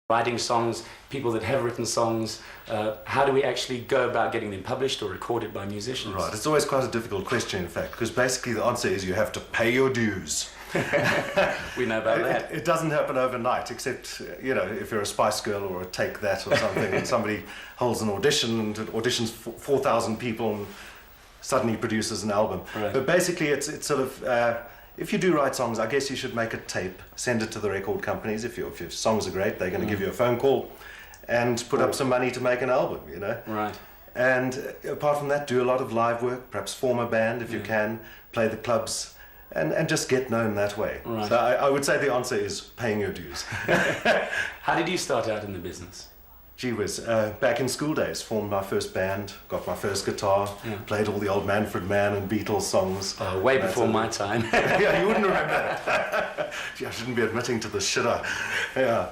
writing songs, people that have written songs, how do we actually go about getting them published or recorded by musicians? Right, it's always quite a difficult question, in fact, because basically the answer is you have to pay your dues. We know about that. It doesn't happen overnight, except, you know, if you're a Spice Girl or a Take That or something, and somebody holds an audition and auditions 4,000 people and suddenly produces an album. Right. But basically it's sort of, if you do write songs, I guess you should make a tape, send it to the record companies. If your songs are great, they're going to give you a phone call and put up some money to make an album, you know. Right. And apart from that, do a lot of live work, perhaps form a band if you can, play the clubs, and just get known that way. Right. So I would say the answer is paying your dues. How did you start out in the business? Gee whiz, back in school days, formed my first band, got my first guitar, played all the old Manfred Mann and Beatles songs. Way before my time. Yeah, you wouldn't remember that. Gee, I shouldn't be admitting to this, should I? Yeah.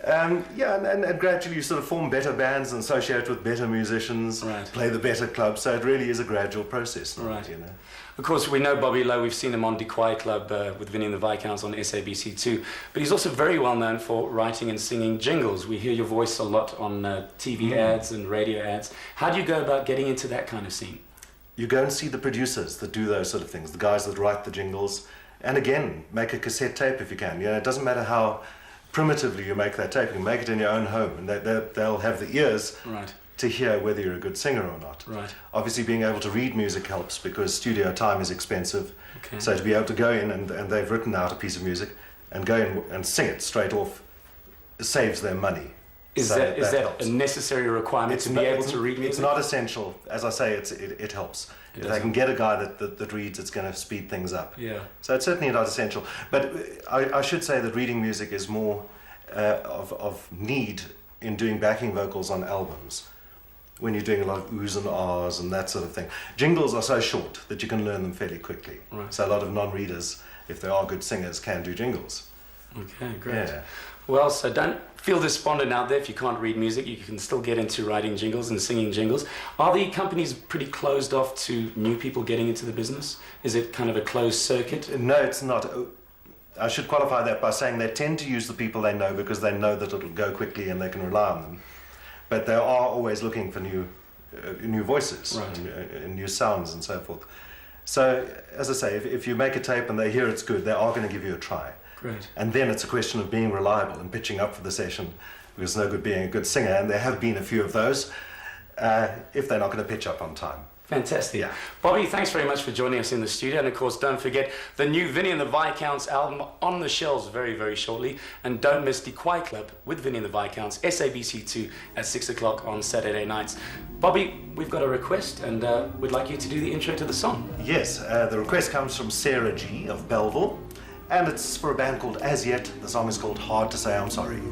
And gradually you sort of form better bands and associate with better musicians, play the better clubs, so it really is a gradual process. Right. You know. Of course, we know Bobby Louw. We've seen him on Die Quiet Club with Vinnie and the Viscounts on SABC2. But he's also very well known for writing and singing jingles. We hear your voice a lot on TV ads and radio ads. How do you go about getting into that kind of scene? You go and see the producers that do those sort of things, the guys that write the jingles. And again, make a cassette tape if you can. You know, it doesn't matter how primitively you make that tape. You can make it in your own home, and they'll have the ears to hear whether you're a good singer or not. Right. Obviously, being able to read music helps because studio time is expensive. Okay. So to be able to go in and they've written out a piece of music and go in and sing it straight off saves them money. Is that a necessary requirement to be able to read music? It's not essential. As I say, it helps. If they can get a guy that reads, it's going to speed things up. Yeah. So it's certainly not essential. But I should say that reading music is more of need in doing backing vocals on albums, when you're doing a lot of oohs and ahs and that sort of thing. Jingles are so short that you can learn them fairly quickly. Right. So a lot of non-readers, if they are good singers, can do jingles. Okay, great. Yeah. Well, so don't feel despondent out there if you can't read music. You can still get into writing jingles and singing jingles. Are the companies pretty closed off to new people getting into the business? Is it kind of a closed circuit? No, it's not. I should qualify that by saying they tend to use the people they know because they know that it'll go quickly and they can rely on them. But they are always looking for new voices and new sounds and so forth. So, as I say, if you make a tape and they hear it's good, they are going to give you a try. Great. And then it's a question of being reliable and pitching up for the session, because it's no good being a good singer, and there have been a few of those, if they're not going to pitch up on time. Fantastic. Yeah. Bobby, thanks very much for joining us in the studio. And of course, don't forget the new Vinnie and the Viscounts album on the shelves very, very shortly. And don't miss Die Quiet Club with Vinnie and the Viscounts, SABC2 at 6 o'clock on Saturday nights. Bobby, we've got a request, and we'd like you to do the intro to the song. Yes, the request comes from Sarah G. of Belleville, and it's for a band called As Yet. The song is called Hard to Say I'm Sorry.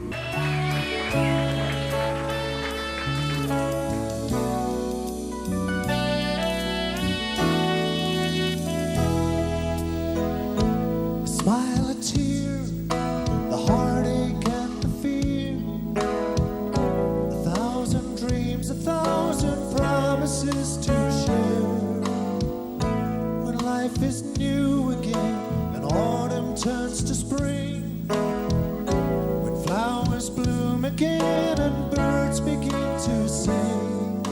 Turns to spring, when flowers bloom again and birds begin to sing.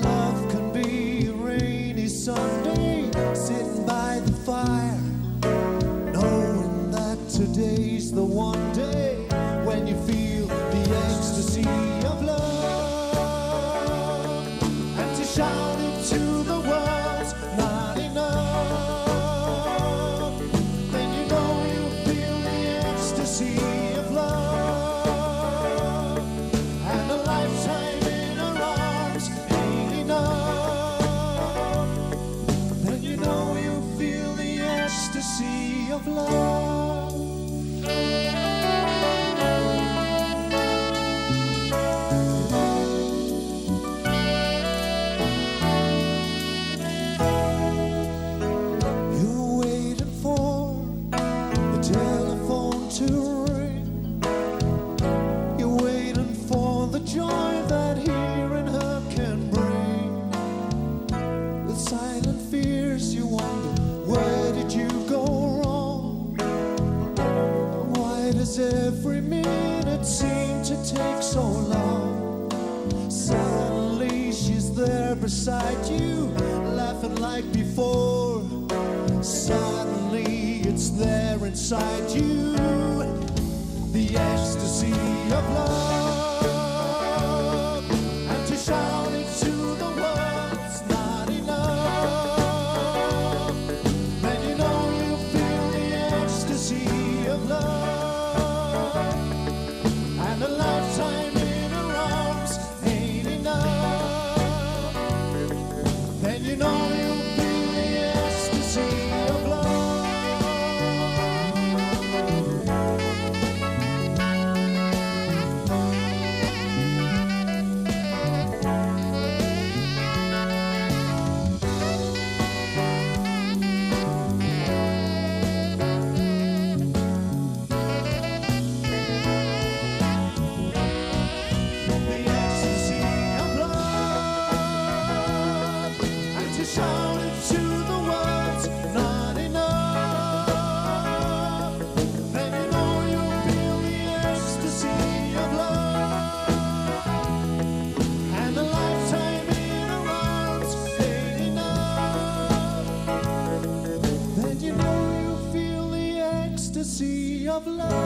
Love can be a rainy Sunday, sitting by the fire, knowing that today's the one day when you feel the ecstasy of love, and to shout it to the world's not enough. Of love, and a lifetime in her arms ain't enough. Then you know you feel the ecstasy of love. You're waiting for the telephone to ring. You're waiting for the joy that hearing her can bring. With silent fears you wonder, where did you go wrong? Why does every minute seemed to take so long. Suddenly she's there beside you, laughing like before. Suddenly it's there inside you, the ecstasy of love. And to shout it to the world's not enough. Then you know you feel the ecstasy of love. And a lifetime in her arms ain't enough. Then you know you feel the ecstasy of love. The ecstasy of love, and to shout it to the world's not enough. Then you know you feel the ecstasy of love, and a lifetime in her arms ain't enough. Then you know you feel the ecstasy of love.